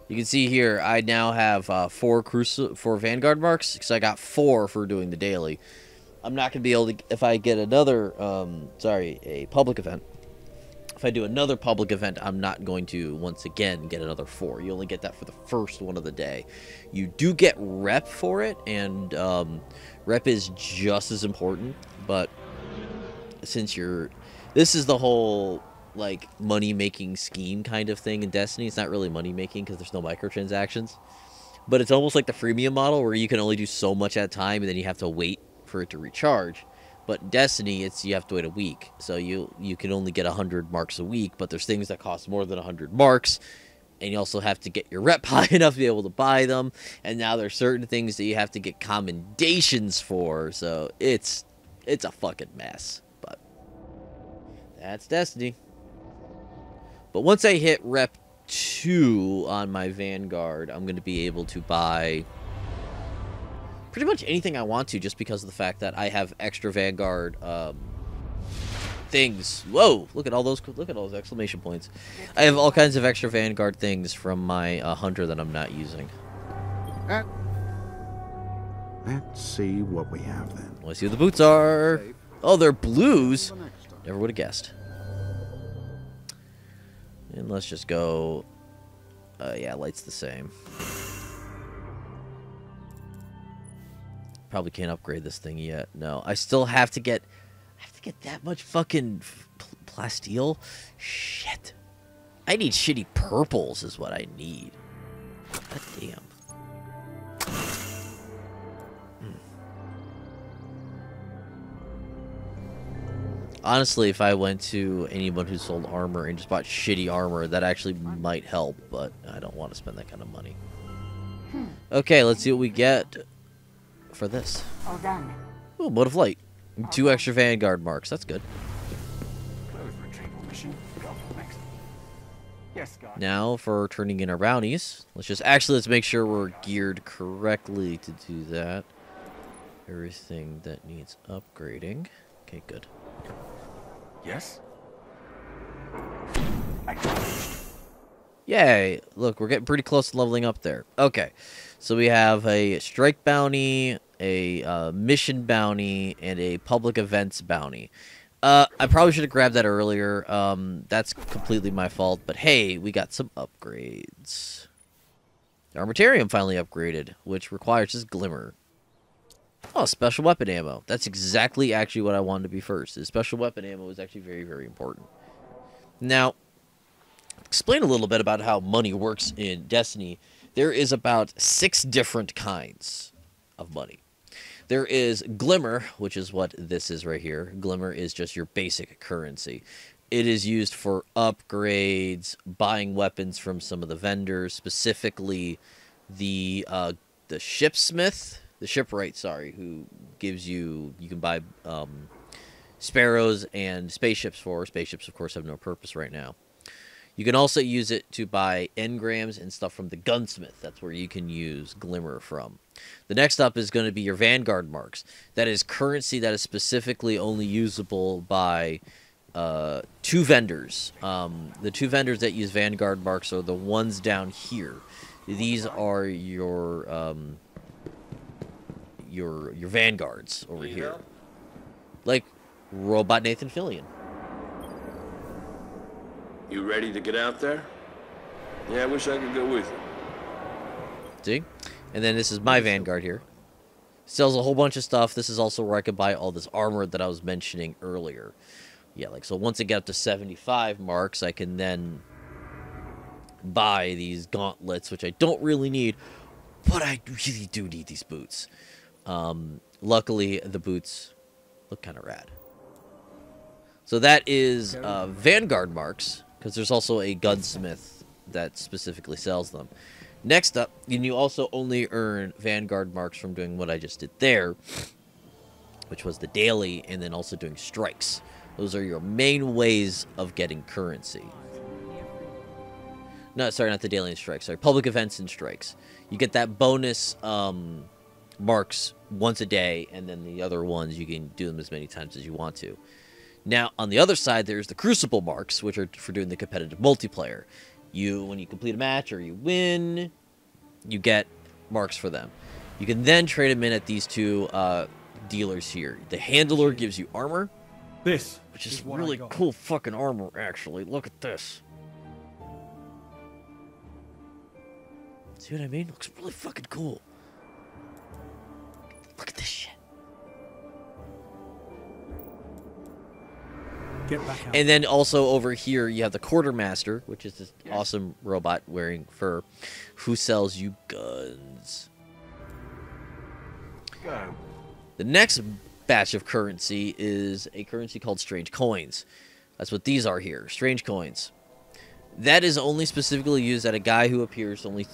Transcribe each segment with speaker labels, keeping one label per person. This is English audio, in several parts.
Speaker 1: You can see here, I now have four Vanguard marks, because I got 4 for doing the daily. I'm not going to be able to, if I get another, a public event. If I do another public event, I'm not going to, once again, get another 4. You only get that for the first one of the day. You do get rep for it, and rep is just as important, but since this is the whole like money-making scheme kind of thing in Destiny. It's not really money-making because there's no microtransactions. But it's almost like the freemium model where you can only do so much at a time and then you have to wait for it to recharge. But in Destiny, you have to wait a week. So you can only get 100 marks a week, but there's things that cost more than 100 marks. And you also have to get your rep high enough to be able to buy them. And now there's certain things that you have to get commendations for. So it's a fucking mess. But that's Destiny. But once I hit rep 2 on my Vanguard, I'm going to be able to buy pretty much anything I want to, just because of the fact that I have extra Vanguard things. Whoa, look at all those exclamation points. I have all kinds of extra Vanguard things from my hunter that I'm not using.
Speaker 2: Let's see what we have then.
Speaker 1: Let's see what the boots are. Oh, they're blues. Never would have guessed. And let's just go, yeah, light's the same. Probably can't upgrade this thing yet. No, I still have to get, that much fucking plasteel. Shit. I need shitty purples is what I need. God damn. Honestly, if I went to anyone who sold armor and just bought shitty armor, that actually might help, but I don't want to spend that kind of money. Okay, let's see what we get for this.
Speaker 3: All done.
Speaker 1: Oh, Mode of Light. 2 extra Vanguard marks. That's good.
Speaker 3: Yes, God.
Speaker 1: Now for turning in our bounties. Let's make sure we're geared correctly to do that. Everything that needs upgrading. Okay, good.
Speaker 3: Yes.
Speaker 1: Yay! Look, we're getting pretty close to leveling up there. Okay, so we have a strike bounty, a mission bounty, and a public events bounty. I probably should have grabbed that earlier. That's completely my fault. But hey, we got some upgrades. The Armamentarium finally upgraded, which requires just Glimmer. Oh, special weapon ammo. That's exactly actually what I wanted to be first. The special weapon ammo is actually very, very important. Now, explain a little bit about how money works in Destiny. There is about 6 different kinds of money. There is Glimmer, which is what this is right here. Glimmer is just your basic currency. It is used for upgrades, buying weapons from some of the vendors, specifically the shipsmith. The shipwright, sorry, who gives you can buy sparrows and spaceships for. Spaceships, of course, have no purpose right now. You can also use it to buy engrams and stuff from the gunsmith. That's where you can use Glimmer from. The next up is going to be your Vanguard marks. That is currency that is specifically only usable by 2 vendors. The 2 vendors that use Vanguard marks are the ones down here. These are your Vanguards over here. Like Robot Nathan Fillion.
Speaker 4: You ready to get out there? Yeah, I wish I could go with you.
Speaker 1: See? And then this is my Vanguard here. Sells a whole bunch of stuff. This is also where I could buy all this armor that I was mentioning earlier. Yeah, like, so once I get up to 75 marks, I can then buy these gauntlets, which I don't really need, but I really do need these boots. Luckily, the boots look kind of rad. So that is Vanguard marks, because there's also a gunsmith that specifically sells them. Next up, you also only earn Vanguard marks from doing what I just did there, which was the daily, and then also doing strikes. Those are your main ways of getting currency. No, sorry, not the daily and strikes. Sorry, public events and strikes. You get that bonus marks once a day, and then the other ones, you can do them as many times as you want to. Now, on the other side, there's the Crucible marks, which are for doing the competitive multiplayer. When you complete a match or you win, you get marks for them. You can then trade them in at these two dealers here. The handler gives you armor,
Speaker 3: This,
Speaker 1: which is
Speaker 3: what
Speaker 1: really
Speaker 3: I got.
Speaker 1: cool fucking armor, actually. Look at this. See what I mean? Looks really fucking cool. Look at this shit.
Speaker 3: Get back out.
Speaker 1: And then also over here, you have the quartermaster, which is this awesome robot wearing fur, who sells you guns.
Speaker 3: Go.
Speaker 1: The next batch of currency is a currency called strange coins. That's what these are here, strange coins. That is only specifically used at a guy who appears only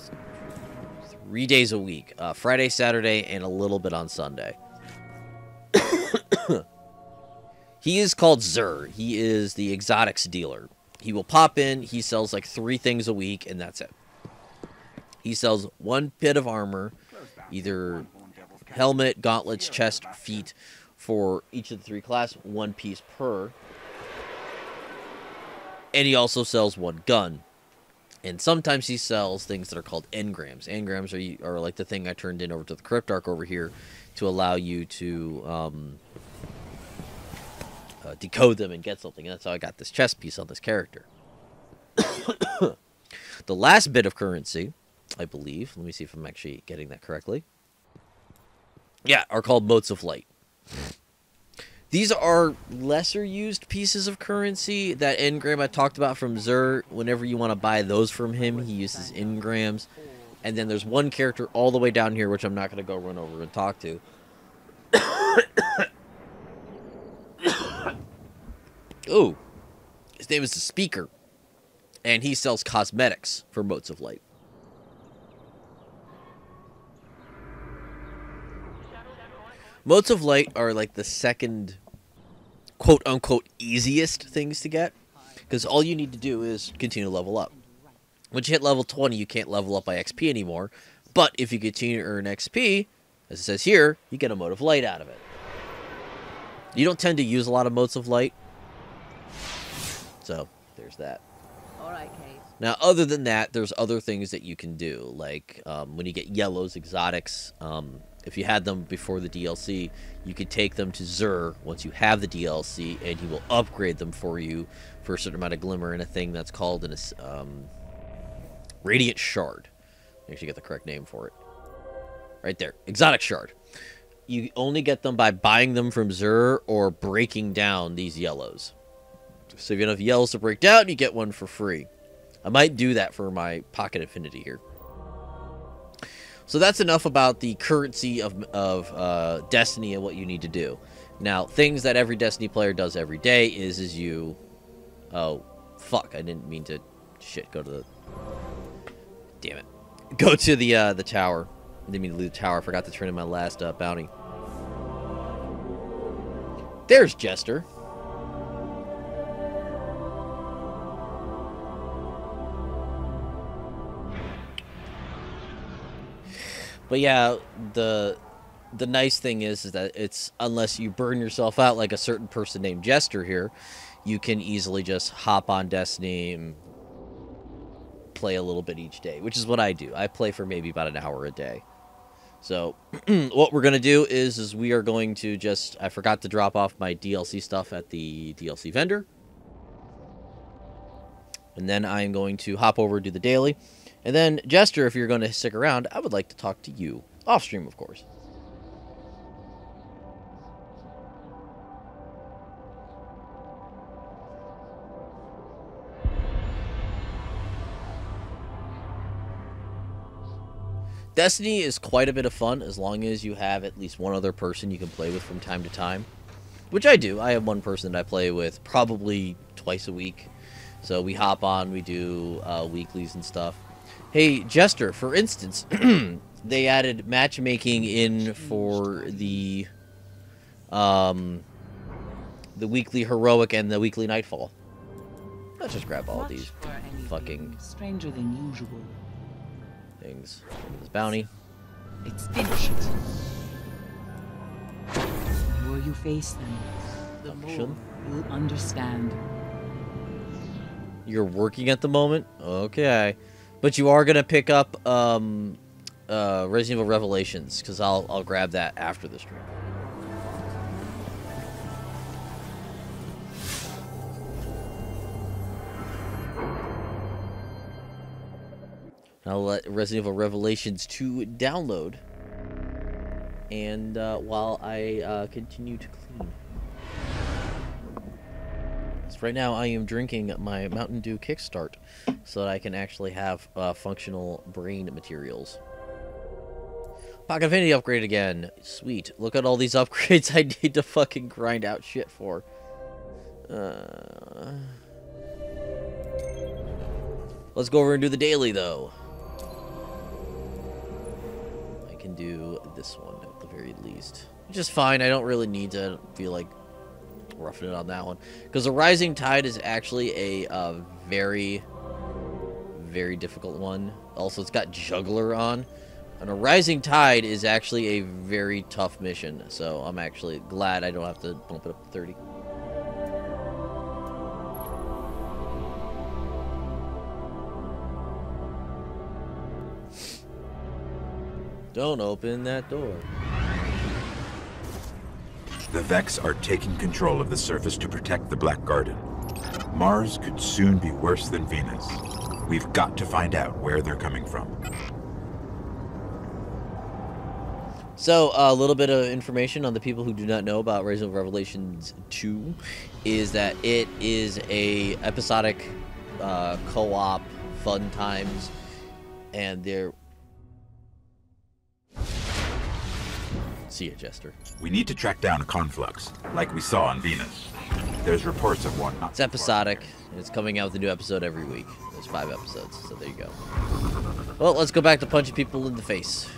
Speaker 1: 3 days a week. Friday, Saturday, and a little bit on Sunday. He is called Zur. He is the exotics dealer. He will pop in. He sells like 3 things a week, and that's it. He sells 1 bit of armor, either helmet, gauntlets, chest, feet, for each of the 3 classes, 1 piece per. And he also sells 1 gun. And sometimes he sells things that are called engrams. Engrams are like the thing I turned in over to the Cryptarch over here to allow you to decode them and get something. And that's how I got this chest piece on this character. The last bit of currency, I believe, let me see if I'm actually getting that correctly. Yeah, are called motes of light. These are lesser used pieces of currency. That engram I talked about from Zur, whenever you want to buy those from him, he uses engrams. And then there's one character all the way down here, which I'm not going to go run over and talk to. Oh, his name is the Speaker. And he sells cosmetics for motes of light. Motes of light are like the second quote-unquote easiest things to get, because all you need to do is continue to level up. Once you hit level 20, you can't level up by XP anymore, but if you continue to earn XP, as it says here, you get a mote of light out of it. You don't tend to use a lot of motes of light, so there's that.
Speaker 5: All right, Kate.
Speaker 1: Now, other than that, there's other things that you can do, like when you get yellows, exotics. If you had them before the DLC, you could take them to Zur once you have the DLC, and he will upgrade them for you for a certain amount of glimmer in a thing that's called an Radiant Shard. I actually get the correct name for it. Right there. Exotic Shard. You only get them by buying them from Zur or breaking down these yellows. So if you have enough yellows to break down, you get one for free. I might do that for my Pocket Infinity here. So that's enough about the currency of Destiny and what you need to do. Now, things that every Destiny player does every day is you... Oh, fuck, I didn't mean to... Shit, go to the... Damn it. Go to the tower. I didn't mean to leave the tower. I forgot to turn in my last bounty. There's Jester. But yeah, the nice thing is that it's, unless you burn yourself out like a certain person named Jester here, you can easily just hop on Destiny and play a little bit each day, which is what I do. I play for maybe about an hour a day. So what we're going to do is we are going to just, I forgot to drop off my DLC stuff at the DLC vendor. And then I'm going to hop over and do the daily. And then, Jester, if you're going to stick around, I would like to talk to you. Off stream, of course. Destiny is quite a bit of fun as long as you have at least one other person you can play with from time to time. Which I do. I have one person that I play with probably twice a week. So we hop on, we do weeklies and stuff. Hey, Jester, for instance, they added matchmaking in for the weekly heroic and the weekly nightfall. Let's just grab all these fucking
Speaker 5: stranger than usual.
Speaker 1: things. This bounty.
Speaker 5: It's finished. The more you face them, the more
Speaker 1: Function.
Speaker 5: you'll understand.
Speaker 1: You're working at the moment? Okay. But you are going to pick up Resident Evil Revelations, because I'll grab that after the stream. I'll let Resident Evil Revelations 2 download. And while I continue to clean. So right now I am drinking my Mountain Dew Kickstart so that I can actually have functional brain materials. Pocket Infinity upgrade again. Sweet. Look at all these upgrades I need to fucking grind out shit for. Let's go over and do the daily, though. I can do this one at the very least. Which is fine. I don't really need to. I don't feel like roughing it on that one. Because the Rising Tide is actually a very, very difficult one. Also, it's got Juggler on. And a Rising Tide is actually a very tough mission. So I'm actually glad I don't have to bump it up to 30. Don't open that door.
Speaker 6: The VEXed are taking control of the surface to protect the Black Garden. Mars could soon be worse than Venus. We've got to find out where they're coming from.
Speaker 1: So, a little bit of information on the people who do not know about Resident Evil Revelations 2 is that it is a episodic co-op fun times, and they're... See ya, Jester.
Speaker 6: We need to track down a conflux, like we saw on Venus. There's reports of one not
Speaker 1: It's episodic. It's coming out with a new episode every week. There's 5 episodes, so there you go. Well, let's go back to punching people in the face.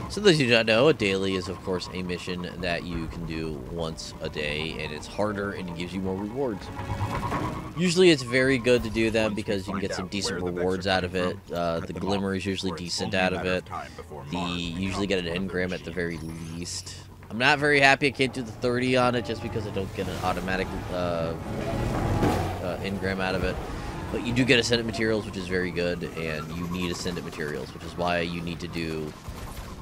Speaker 1: So those who do not know, a daily is of course a mission that you can do once a day, and it's harder and it gives you more rewards. Usually it's very good to do them because you can get some decent rewards out of it. The glimmer is usually decent out of it. You usually get an engram at the very least. I'm not very happy I can't do the 30 on it just because I don't get an automatic engram out of it. But you do get Ascendant Materials, which is very good, and you need Ascendant Materials, which is why you need to do...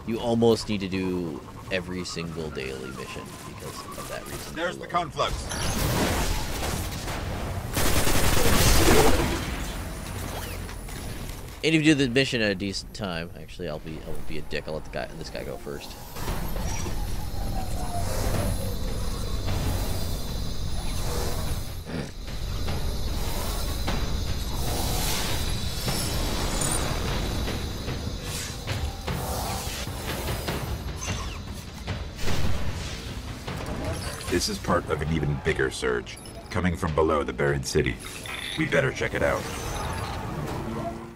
Speaker 1: You almost need to do every single daily mission because of that reason.
Speaker 6: There's the conflux.
Speaker 1: And if you do the mission at a decent time, actually, I'll be a dick. I'll let this guy go first.
Speaker 6: This is part of an even bigger surge, coming from below the buried city. We better check it out.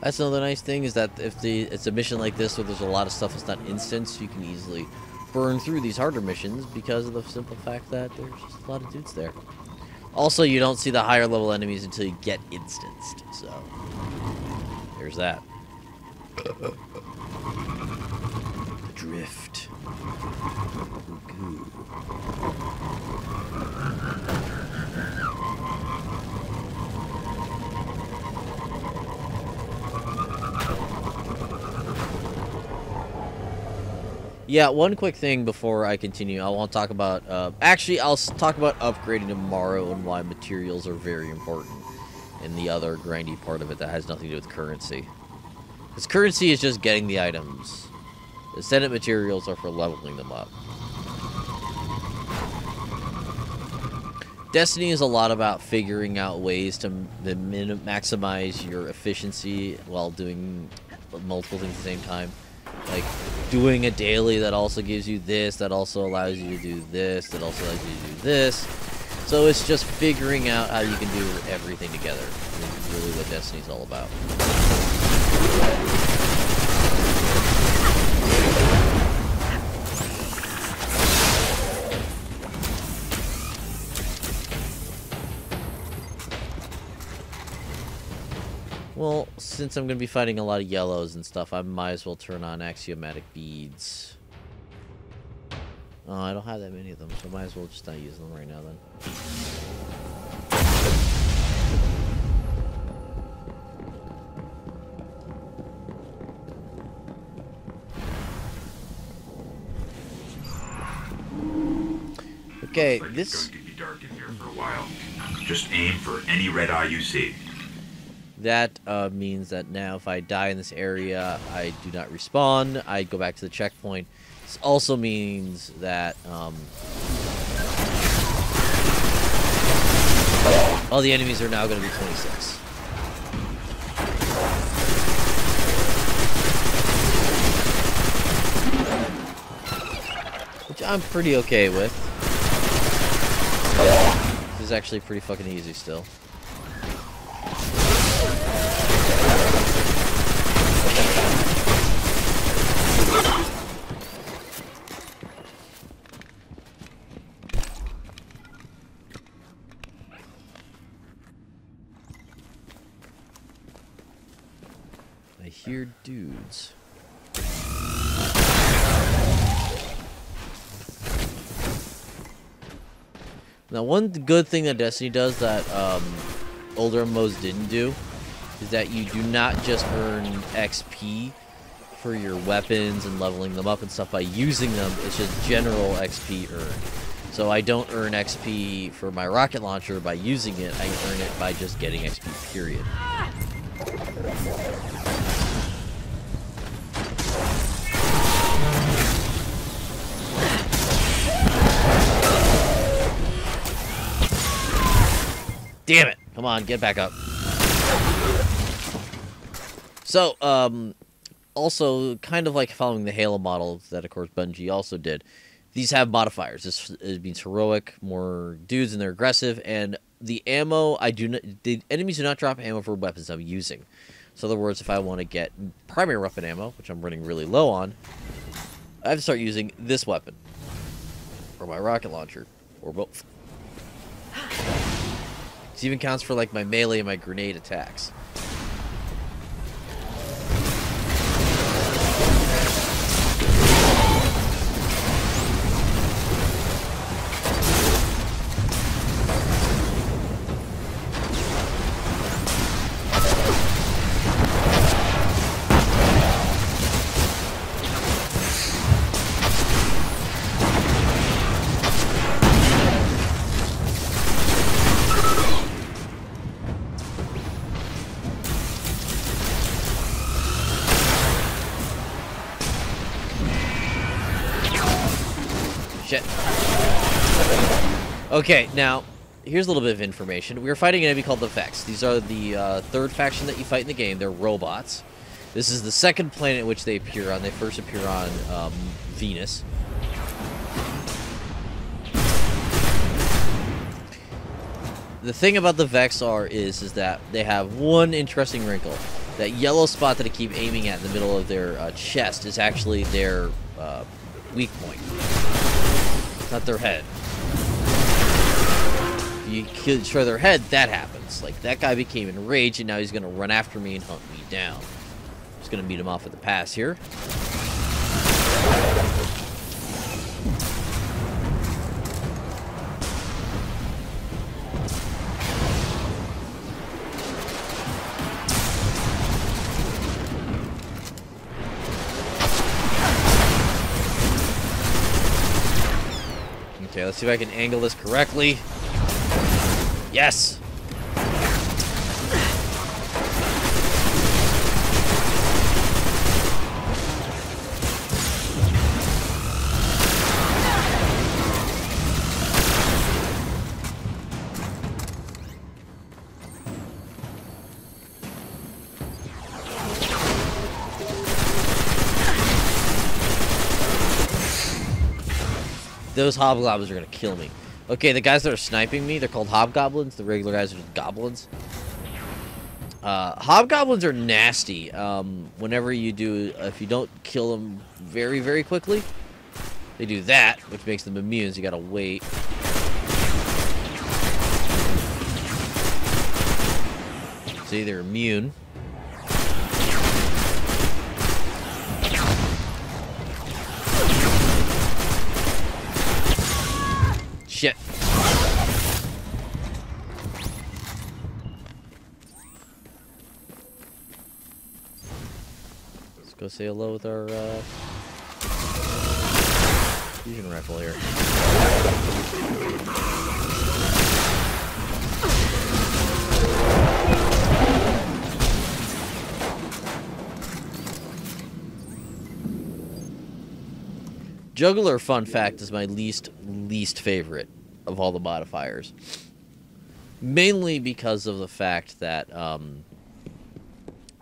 Speaker 1: That's another nice thing is that if it's a mission like this where there's a lot of stuff that's not instance, you can easily burn through these harder missions because of the simple fact that there's just a lot of dudes there. Also, you don't see the higher level enemies until you get instanced, so there's that. The drift. Ooh. Yeah, one quick thing before I continue. I want to talk about... actually, I'll talk about upgrading tomorrow and why materials are very important. And the other grindy part of it that has nothing to do with currency. Because currency is just getting the items. Ascendant materials are for leveling them up. Destiny is a lot about figuring out ways to maximize your efficiency while doing multiple things at the same time. Like, doing a daily that also gives you this, that also allows you to do this, that also allows you to do this. So it's just figuring out how you can do everything together. That's really what Destiny's all about. Well, since I'm going to be fighting a lot of yellows and stuff, I might as well turn on axiomatic beads. Oh, I don't have that many of them, so might as well just not use them right now then. Okay, this...
Speaker 6: It's going to be dark in here for a while. Just aim for any red eye you see.
Speaker 1: That means that now if I die in this area, I do not respawn. I go back to the checkpoint. This also means that all the enemies are now going to be 26. Which I'm pretty okay with. This is actually pretty fucking easy still. I hear dudes. Now, one good thing that Destiny does that older MMOs didn't do is that you do not just earn XP for your weapons and leveling them up and stuff by using them. It's just general XP earned. So I don't earn XP for my rocket launcher by using it. I earn it by just getting XP, period. Damn it! Come on, get back up. So, also, kind of like following the Halo model that, of course, Bungie also did, these have modifiers. This means heroic, more dudes, and they're aggressive, and the ammo, the enemies do not drop ammo for weapons I'm using. So, in other words, if I want to get primary weapon ammo, which I'm running really low on, I have to start using this weapon, or my rocket launcher, or both. This even counts for, like, my melee and my grenade attacks. Shit. Okay, now, here's a little bit of information. We are fighting an enemy called the VEXed. These are the third faction that you fight in the game. They're robots. This is the second planet in which they appear on. They first appear on Venus. The thing about the VEXed is that they have one interesting wrinkle. That yellow spot that I keep aiming at in the middle of their chest is actually their weak point. Not their head. If you destroy their head, that happens. Like, that guy became enraged, and now he's going to run after me and hunt me down. Just going to meet him off at the pass here. Okay, let's see if I can angle this correctly. Yes! Those hobgoblins are gonna kill me. Okay, the guys that are sniping me, they're called hobgoblins. The regular guys are just goblins. Hobgoblins are nasty. Whenever you do, if you don't kill them very, very quickly, they do that, which makes them immune, so you gotta wait. See, they're immune. Shit. Let's go say hello with our fusion rifle here. Juggler, fun fact, is my least favorite of all the modifiers. Mainly because of the fact that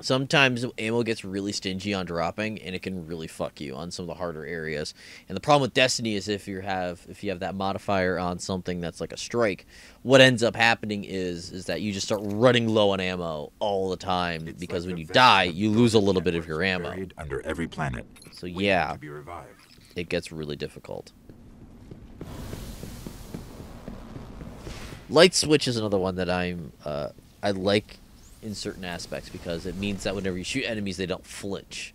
Speaker 1: sometimes ammo gets really stingy on dropping, and it can really fuck you on some of the harder areas. And the problem with Destiny is if you have that modifier on something that's like a strike, what ends up happening is that you just start running low on ammo all the time, because when you die, you lose a little bit of your ammo.
Speaker 6: Buried under every planet.
Speaker 1: So yeah,
Speaker 6: To be revived.
Speaker 1: it gets really difficult. Light switch is another one that I like in certain aspects, because it means that whenever you shoot enemies, they don't flinch.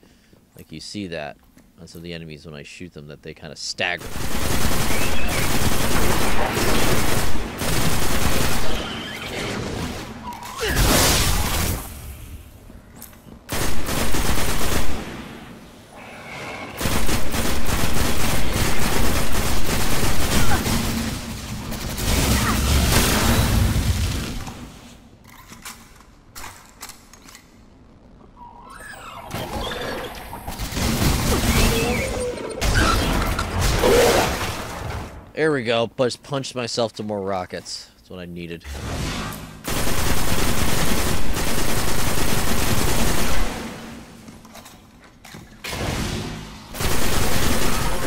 Speaker 1: Like you see that on some of the enemies when I shoot them, that they kind of stagger. There we go. Just punched myself to more rockets. That's what I needed.
Speaker 6: They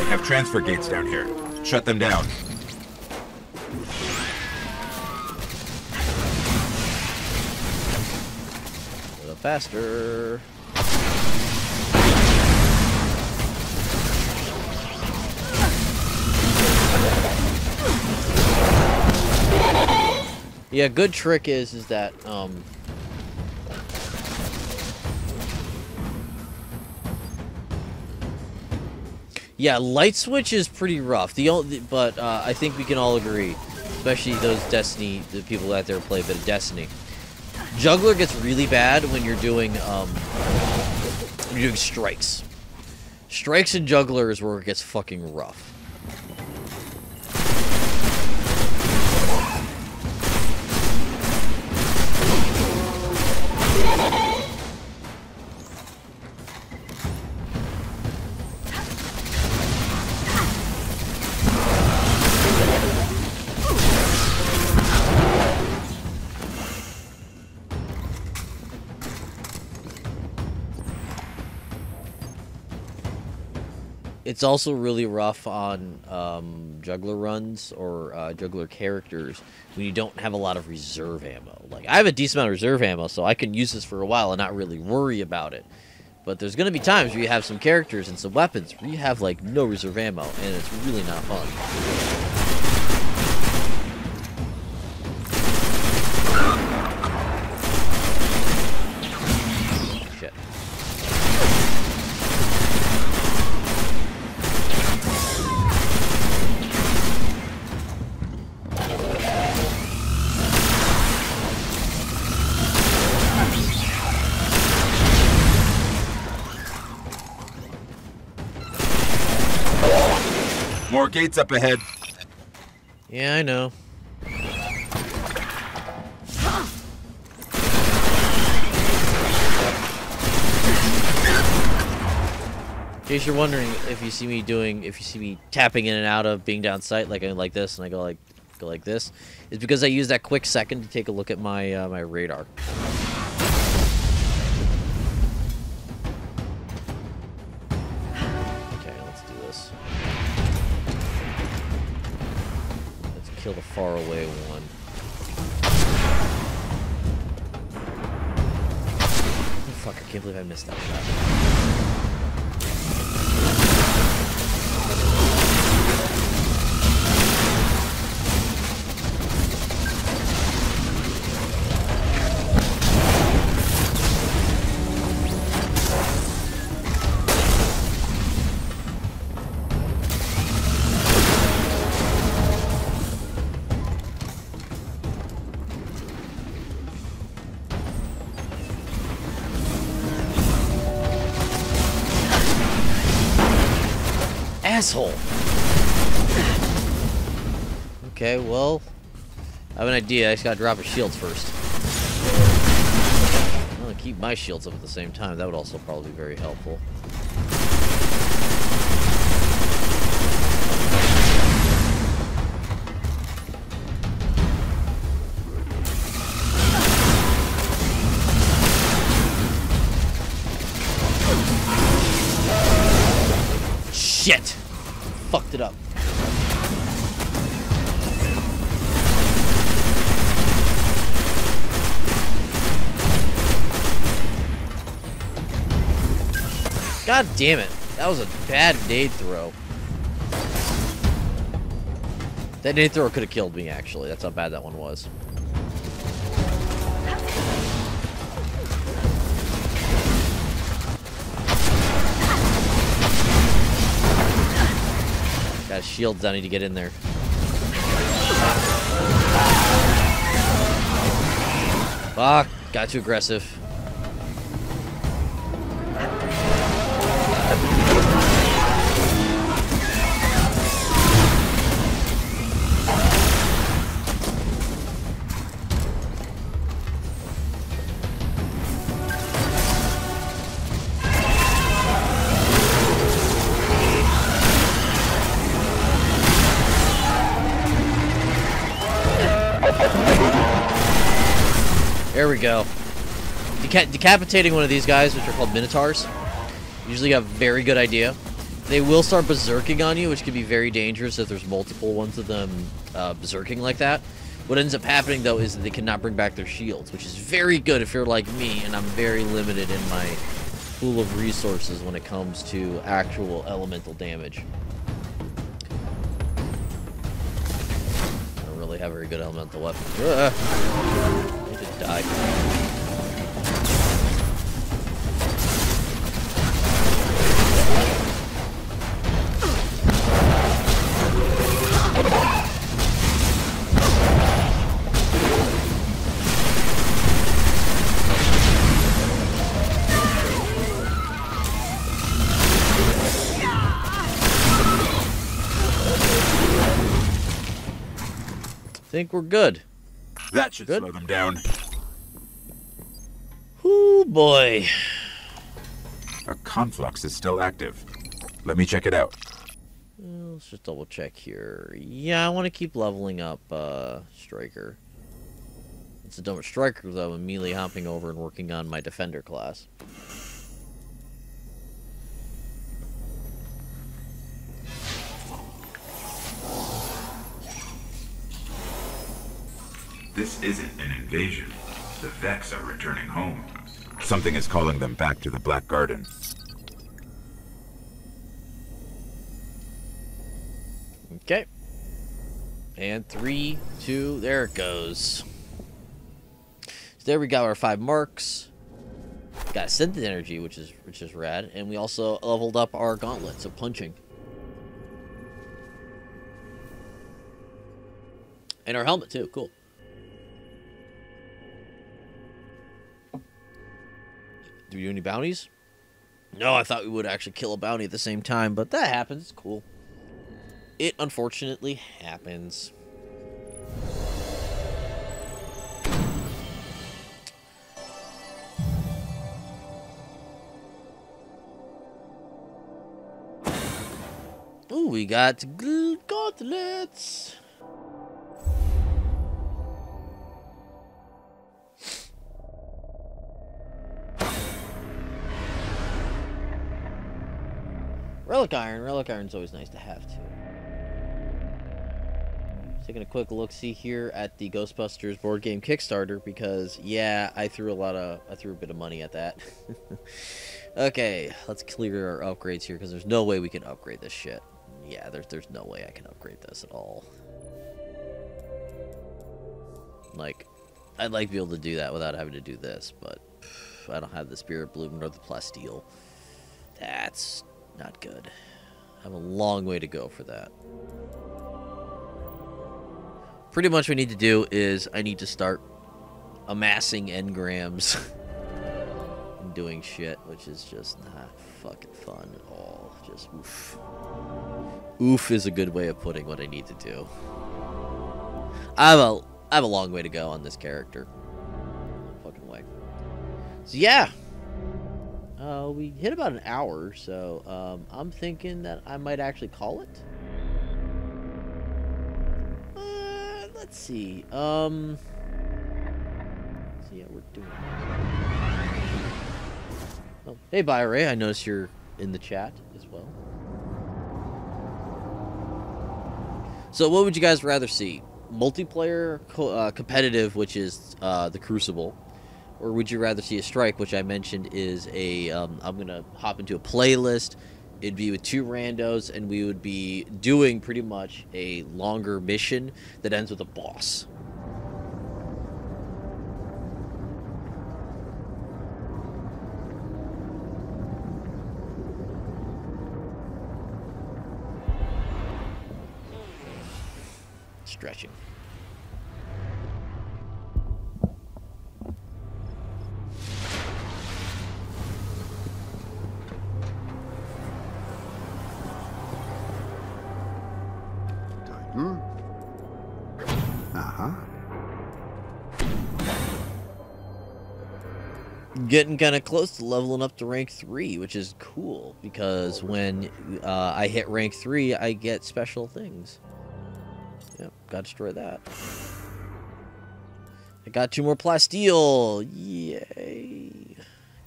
Speaker 6: have transfer gates down here. Shut them down.
Speaker 1: A little faster. Yeah, good trick is that yeah, light switch is pretty rough. But I think we can all agree, especially those Destiny, the people out there who play a bit of Destiny. Juggler gets really bad when you're doing strikes. Strikes and Juggler is where it gets fucking rough. It's also really rough on juggler runs or juggler characters when you don't have a lot of reserve ammo. Like, I have a decent amount of reserve ammo, so I can use this for a while and not really worry about it. But there's going to be times where you have some characters and some weapons where you have, like, no reserve ammo, and it's really not fun.
Speaker 6: More gates up ahead.
Speaker 1: Yeah, I know. In case you're wondering, if you see me tapping in and out of being down sight, like I like this, and I go like this, it's because I use that quick second to take a look at my my radar. Okay, let's do this. Let's kill the far away one. Oh, fuck! I can't believe I missed that shot. asshole. Okay, well, I have an idea. I just gotta drop his shields first. I'm gonna keep my shields up at the same time. That would also probably be very helpful. Shit! Fucked it up. God damn it. That was a bad nade throw. That nade throw could have killed me, actually. That's how bad that one was. Got shields, I need to get in there. Fuck, got too aggressive. There we go. Decapitating one of these guys, which are called Minotaurs, usually have a very good idea. They will start berserking on you, which can be very dangerous if there's multiple ones of them berserking like that. What ends up happening, though, is that they cannot bring back their shields, which is very good if you're like me, and I'm very limited in my pool of resources when it comes to actual elemental damage. I don't really have very good elemental weapons. I need to die. Think we're good.
Speaker 6: That should slow them down.
Speaker 1: Ooh, boy.
Speaker 6: A conflux is still active. Let me check it out.
Speaker 1: Let's just double check here. Yeah, I want to keep leveling up Striker. It's a dumb Striker, though. I'm immediately hopping over and working on my Defender class.
Speaker 6: This isn't an invasion. The VEXed are returning home. Something is calling them back to the Black Garden.
Speaker 1: Okay. And 3, 2, there it goes. So there we got our 5 marks. Got Synth Energy, which is rad, and we also leveled up our gauntlet, so punching. And our helmet too, cool. Do we do any bounties? No, I thought we would actually kill a bounty at the same time, but that happens. It's cool. It unfortunately happens. Ooh, we got gauntlets. Relic Iron. Relic Iron's always nice to have, too. Taking a quick look-see here at the Ghostbusters board game Kickstarter, because, yeah, I threw a bit of money at that. Okay, let's clear our upgrades here, because there's no way we can upgrade this shit. Yeah, there's no way I can upgrade this at all. Like, I'd like to be able to do that without having to do this, but I don't have the Spirit Bloom nor the Plasteel. That's not good. I have a long way to go for that. Pretty much what I need to do is I need to start amassing engrams and and doing shit, which is just not fucking fun at all. Just oof. Oof is a good way of putting what I need to do. I have a long way to go on this character. Fucking way. So yeah. We hit about an hour, so I'm thinking that I might actually call it. Let's see. So yeah, we're doing. Oh, hey, Byray, I noticed you're in the chat as well. So, what would you guys rather see? Multiplayer, competitive, which is the Crucible, or would you rather see a strike, which I mentioned is a I'm gonna hop into a playlist. It'd be with 2 randos, and we would be doing pretty much a longer mission that ends with a boss. Stretching.
Speaker 2: Titan. Uh-huh.
Speaker 1: Getting kind of close to leveling up to rank 3, which is cool, because when I hit rank 3, I get special things. Yep, gotta destroy that. I got 2 more plasteel! Yay!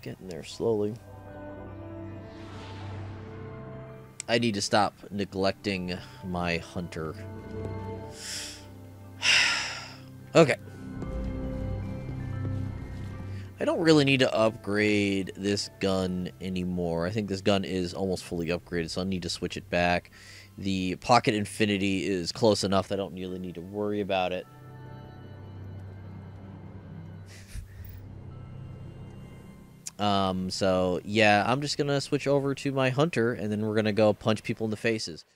Speaker 1: Getting there slowly. I need to stop neglecting my hunter. Okay. I don't really need to upgrade this gun anymore. I think this gun is almost fully upgraded, so I need to switch it back. The Pocket Infinity is close enough that I don't really need to worry about it. So, yeah, I'm just going to switch over to my hunter, and then we're going to go punch people in the faces.